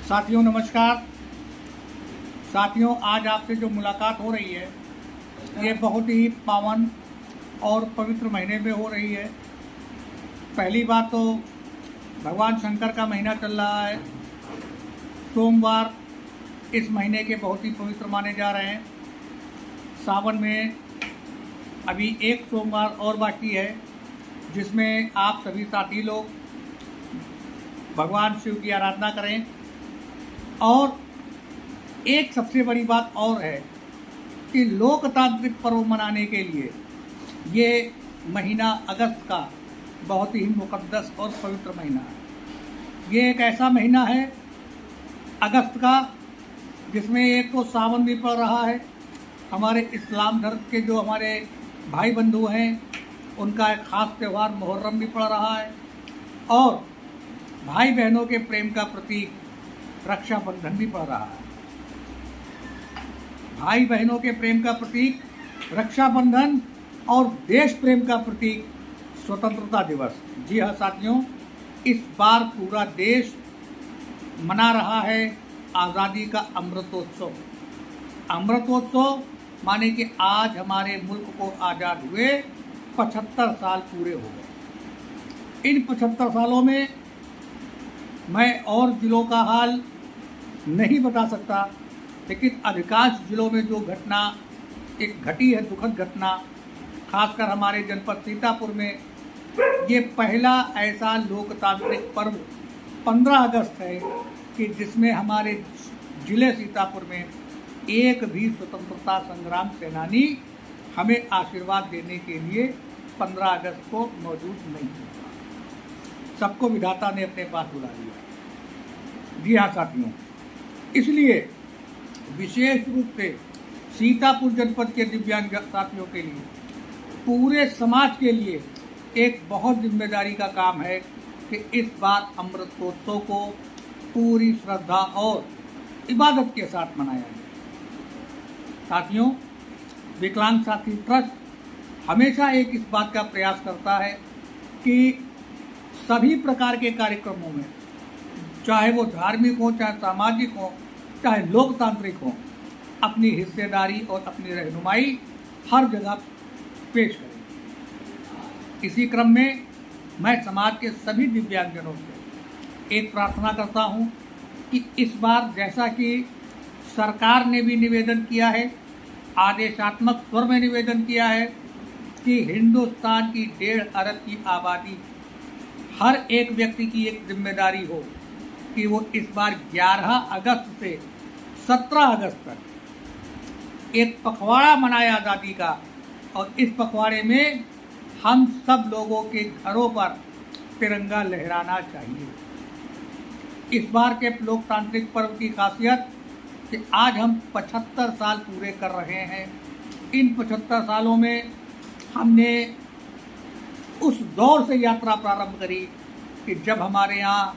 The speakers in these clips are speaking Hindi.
साथियों नमस्कार। साथियों, आज आपसे जो मुलाकात हो रही है ये बहुत ही पावन और पवित्र महीने में हो रही है। पहली बात तो भगवान शंकर का महीना चल रहा है। सोमवार इस महीने के बहुत ही पवित्र माने जा रहे हैं। सावन में अभी एक सोमवार और बाकी है जिसमें आप सभी साथी लोग भगवान शिव की आराधना करें। और एक सबसे बड़ी बात और है कि लोकतांत्रिक पर्व मनाने के लिए ये महीना अगस्त का बहुत ही मुकद्दस और पवित्र महीना है। ये एक ऐसा महीना है अगस्त का जिसमें एक तो सावन भी पड़ रहा है। हमारे इस्लाम धर्म के जो हमारे भाई बंधु हैं उनका एक ख़ास त्यौहार मुहर्रम भी पड़ रहा है और भाई बहनों के प्रेम का प्रतीक रक्षाबंधन भी पड़ रहा है। भाई बहनों के प्रेम का प्रतीक रक्षाबंधन और देश प्रेम का प्रतीक स्वतंत्रता दिवस। जी हाँ साथियों, इस बार पूरा देश मना रहा है आज़ादी का अमृतोत्सव। अमृतोत्सव माने कि आज हमारे मुल्क को आज़ाद हुए 75 साल पूरे हो गए। इन 75 सालों में मैं और ज़िलों का हाल नहीं बता सकता, लेकिन अधिकांश ज़िलों में जो घटना एक घटी है, दुखद घटना, खासकर हमारे जनपद सीतापुर में ये पहला ऐसा लोकतांत्रिक पर्व 15 अगस्त है कि जिसमें हमारे ज़िले सीतापुर में एक भी स्वतंत्रता संग्राम सेनानी हमें आशीर्वाद देने के लिए 15 अगस्त को मौजूद नहीं था। सबको विधाता ने अपने पास बुला लिया। जी हाँ साथियों, इसलिए विशेष रूप से सीतापुर जनपद के दिव्यांग साथियों के लिए, पूरे समाज के लिए एक बहुत जिम्मेदारी का काम है कि इस बार अमृतोत्सव को पूरी श्रद्धा और इबादत के साथ मनाया जाए। साथियों, विकलांग साथी ट्रस्ट हमेशा एक इस बात का प्रयास करता है कि सभी प्रकार के कार्यक्रमों में, चाहे वो धार्मिक हो, चाहे सामाजिक हो, चाहे लोकतांत्रिक हो, अपनी हिस्सेदारी और अपनी रहनुमाई हर जगह पेश करें। इसी क्रम में मैं समाज के सभी दिव्यांगजनों से एक प्रार्थना करता हूं कि इस बार जैसा कि सरकार ने भी निवेदन किया है, आदेशात्मक स्वर में निवेदन किया है कि हिंदुस्तान की 1.5 अरब की आबादी, हर एक व्यक्ति की एक जिम्मेदारी हो कि वो इस बार 11 अगस्त से 17 अगस्त तक एक पखवाड़ा मनाए आज़ादी का, और इस पखवाड़े में हम सब लोगों के घरों पर तिरंगा लहराना चाहिए। इस बार के लोकतांत्रिक पर्व की खासियत कि आज हम 75 साल पूरे कर रहे हैं। इन 75 सालों में हमने उस दौर से यात्रा प्रारंभ करी कि जब हमारे यहाँ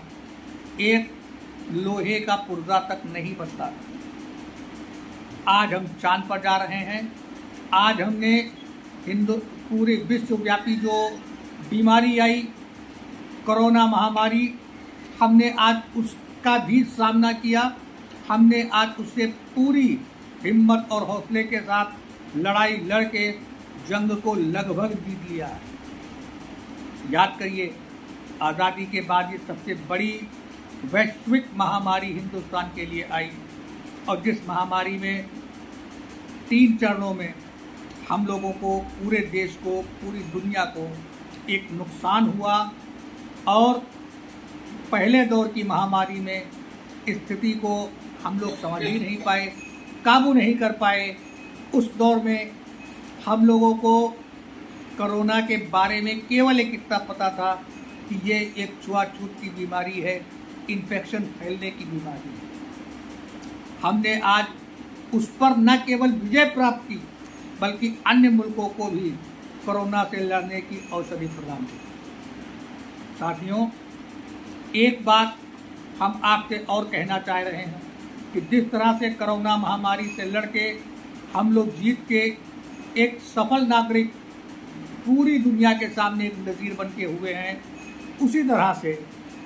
एक लोहे का पुर्जा तक नहीं बनता था। आज हम चांद पर जा रहे हैं। आज हमने पूरे विश्वव्यापी जो बीमारी आई, कोरोना महामारी, हमने आज उसका भी सामना किया। हमने आज उससे पूरी हिम्मत और हौसले के साथ लड़ाई लड़ के जंग को लगभग जीत लिया है। याद करिए, आज़ादी के बाद ये सबसे बड़ी वैश्विक महामारी हिंदुस्तान के लिए आई, और जिस महामारी में 3 चरणों में हम लोगों को, पूरे देश को, पूरी दुनिया को एक नुकसान हुआ। और पहले दौर की महामारी में स्थिति को हम लोग समझ ही नहीं पाए, काबू नहीं कर पाए। उस दौर में हम लोगों को कोरोना के बारे में केवल एक इतना पता था कि ये एक छुआछूत की बीमारी है, इन्फेक्शन फैलने की बीमारी है। हमने आज उस पर न केवल विजय प्राप्त की, बल्कि अन्य मुल्कों को भी कोरोना से लड़ने की औषधि प्रदान की। साथियों, एक बात हम आपसे और कहना चाह रहे हैं कि जिस तरह से कोरोना महामारी से लड़के हम लोग जीत के एक सफल नागरिक पूरी दुनिया के सामने एक नज़ीर बन के हुए हैं, उसी तरह से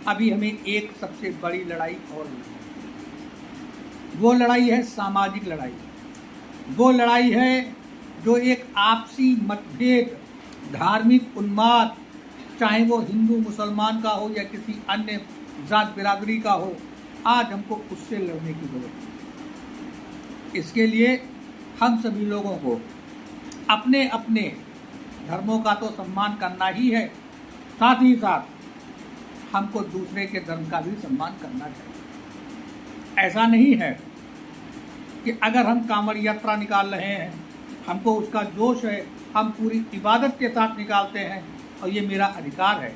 अभी हमें एक सबसे बड़ी लड़ाई और लड़नी है। वो लड़ाई है सामाजिक लड़ाई। वो लड़ाई है जो एक आपसी मतभेद, धार्मिक उन्माद, चाहे वो हिंदू मुसलमान का हो या किसी अन्य जात बिरादरी का हो, आज हमको उससे लड़ने की जरूरत है। इसके लिए हम सभी लोगों को अपने अपने धर्मों का तो सम्मान करना ही है, साथ ही साथ हमको दूसरे के धर्म का भी सम्मान करना चाहिए। ऐसा नहीं है कि अगर हम कांवड़ यात्रा निकाल रहे हैं, हमको उसका जोश है, हम पूरी इबादत के साथ निकालते हैं और ये मेरा अधिकार है,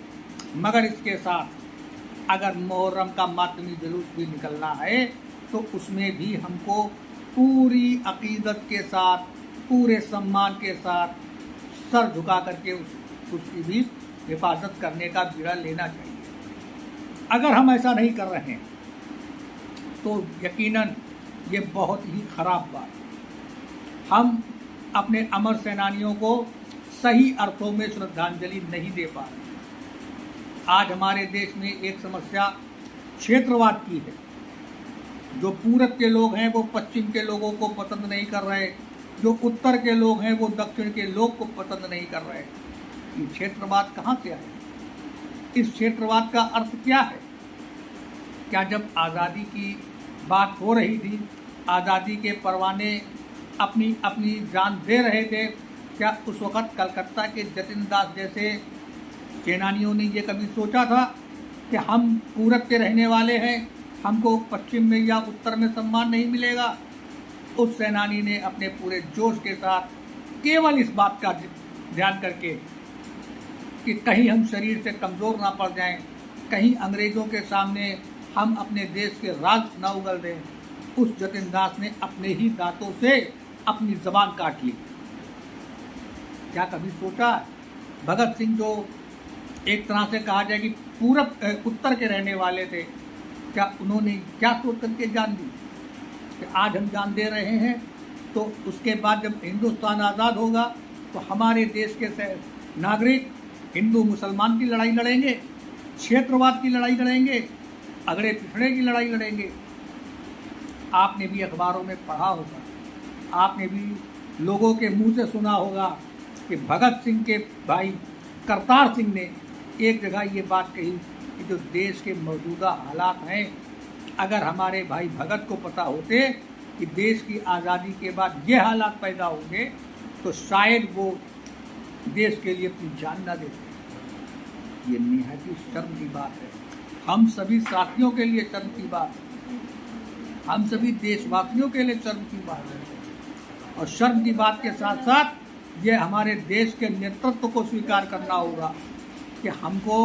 मगर इसके साथ अगर मुहर्रम का मातमी जुलूस भी निकलना है तो उसमें भी हमको पूरी अकीदत के साथ, पूरे सम्मान के साथ सर झुका करके उसकी भी हिफाजत करने का बीड़ा लेना चाहिए। अगर हम ऐसा नहीं कर रहे हैं तो यकीनन ये बहुत ही खराब बात है। हम अपने अमर सेनानियों को सही अर्थों में श्रद्धांजलि नहीं दे पा रहे। आज हमारे देश में एक समस्या क्षेत्रवाद की है। जो पूरब के लोग हैं वो पश्चिम के लोगों को पसंद नहीं कर रहे, जो उत्तर के लोग हैं वो दक्षिण के लोग को पसंद नहीं कर रहे। ये क्षेत्रवाद कहाँ से आया? इस क्षेत्रवाद का अर्थ क्या है? क्या जब आज़ादी की बात हो रही थी, आज़ादी के परवाने अपनी अपनी जान दे रहे थे, क्या उस वक़्त कलकत्ता के जतिन दास जैसे सेनानियों ने ये कभी सोचा था कि हम पूरब के रहने वाले हैं, हमको पश्चिम में या उत्तर में सम्मान नहीं मिलेगा? उस सेनानी ने अपने पूरे जोश के साथ केवल इस बात का ध्यान करके कि कहीं हम शरीर से कमज़ोर ना पड़ जाएं, कहीं अंग्रेज़ों के सामने हम अपने देश के राज न उगल दें, उस जतिन दास ने अपने ही दांतों से अपनी ज़बान काट ली। क्या कभी सोचा? भगत सिंह जो एक तरह से कहा जाए कि पूरब उत्तर के रहने वाले थे, क्या उन्होंने क्या सोच करके जान दी कि आज हम जान दे रहे हैं तो उसके बाद जब हिंदुस्तान आज़ाद होगा तो हमारे देश के नागरिक हिंदू मुसलमान की लड़ाई लड़ेंगे, क्षेत्रवाद की लड़ाई लड़ेंगे, अगड़े पिछड़े की लड़ाई लड़ेंगे। आपने भी अखबारों में पढ़ा होगा, आपने भी लोगों के मुंह से सुना होगा कि भगत सिंह के भाई करतार सिंह ने एक जगह ये बात कही कि जो देश के मौजूदा हालात हैं, अगर हमारे भाई भगत को पता होते कि देश की आज़ादी के बाद ये हालात पैदा होंगे तो शायद वो देश के लिए अपनी जान ना देते। ये निहायत ही शर्म की बात है। हम सभी साथियों के लिए शर्म की बात है, हम सभी देशवासियों के लिए शर्म की बात है। और शर्म की बात के साथ साथ ये हमारे देश के नेतृत्व को स्वीकार करना होगा कि हमको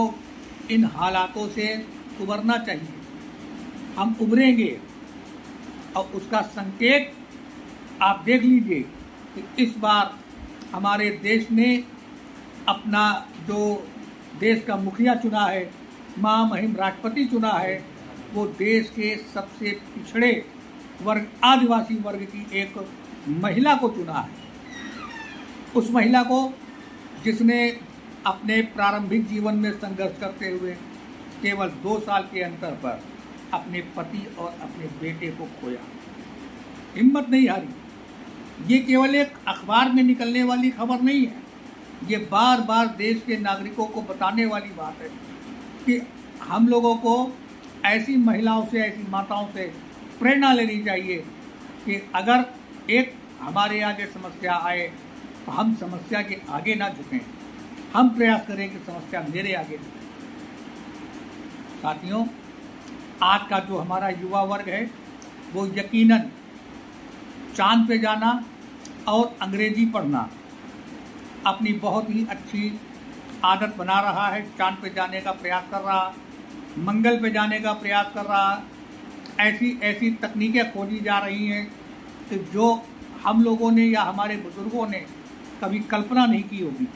इन हालातों से उबरना चाहिए। हम उबरेंगे और उसका संकेत आप देख लीजिए कि इस बार हमारे देश ने अपना जो देश का मुखिया चुना है, महामहिम राष्ट्रपति चुना है, वो देश के सबसे पिछड़े वर्ग, आदिवासी वर्ग की एक महिला को चुना है। उस महिला को जिसने अपने प्रारंभिक जीवन में संघर्ष करते हुए केवल 2 साल के अंतर पर अपने पति और अपने बेटे को खोया, हिम्मत नहीं हारी। ये केवल एक अखबार में निकलने वाली खबर नहीं है, ये बार बार देश के नागरिकों को बताने वाली बात है कि हम लोगों को ऐसी महिलाओं से, ऐसी माताओं से प्रेरणा लेनी चाहिए कि अगर एक हमारे आगे समस्या आए तो हम समस्या के आगे ना झुकें, हम प्रयास करें कि समस्या मेरे आगे झुके। साथियों, आज का जो हमारा युवा वर्ग है वो यकीनन चांद पे जाना और अंग्रेजी पढ़ना अपनी बहुत ही अच्छी आदत बना रहा है। चांद पे जाने का प्रयास कर रहा, मंगल पे जाने का प्रयास कर रहा। ऐसी ऐसी तकनीकें खोजी जा रही हैं कि जो हम लोगों ने या हमारे बुजुर्गों ने कभी कल्पना नहीं की होगी।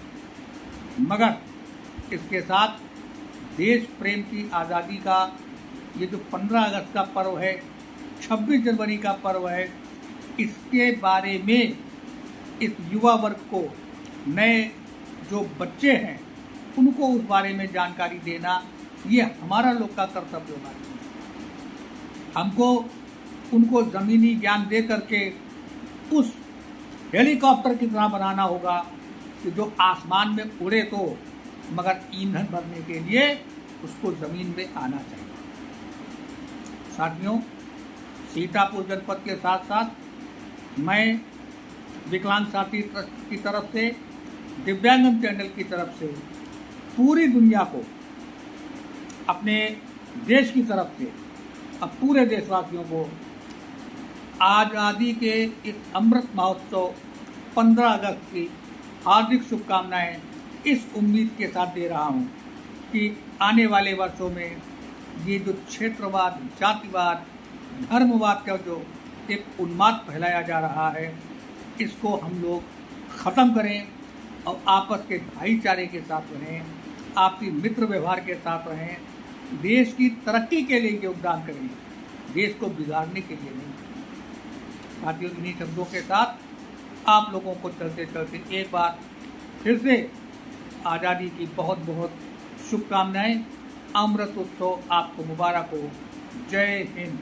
मगर इसके साथ देश प्रेम की आज़ादी का ये जो 15 अगस्त का पर्व है, 26 जनवरी का पर्व है, इसके बारे में इस युवा वर्ग को, नए जो बच्चे हैं उनको उस बारे में जानकारी देना, ये हमारा लोग का कर्तव्य होगा। हमको उनको ज़मीनी ज्ञान दे करके उस हेलीकॉप्टर की तरह बनाना होगा कि जो आसमान में उड़े तो, मगर ईंधन भरने के लिए उसको ज़मीन में आना चाहिए। साथियों, सीतापुर जनपद के साथ साथ मैं विकलांग साथी ट्रस्ट की तरफ से, दिव्यांगन चैनल की तरफ से पूरी दुनिया को, अपने देश की तरफ से, अब पूरे देशवासियों को आज़ादी के इस अमृत महोत्सव 15 अगस्त की हार्दिक शुभकामनाएं इस उम्मीद के साथ दे रहा हूं कि आने वाले वर्षों में ये जो क्षेत्रवाद, जातिवाद, धर्मवाद का जो एक उन्माद फैलाया जा रहा है, इसको हम लोग ख़त्म करें और आपस के भाईचारे के साथ रहें, आपसी मित्र व्यवहार के साथ रहें, देश की तरक्की के लिए योगदान करें, देश को बिगाड़ने के लिए नहीं। साथियों, इन्हीं शब्दों के साथ आप लोगों को चलते चलते एक बार फिर से आज़ादी की बहुत बहुत शुभकामनाएं। अमृत उत्सव आपको मुबारक हो। जय हिंद।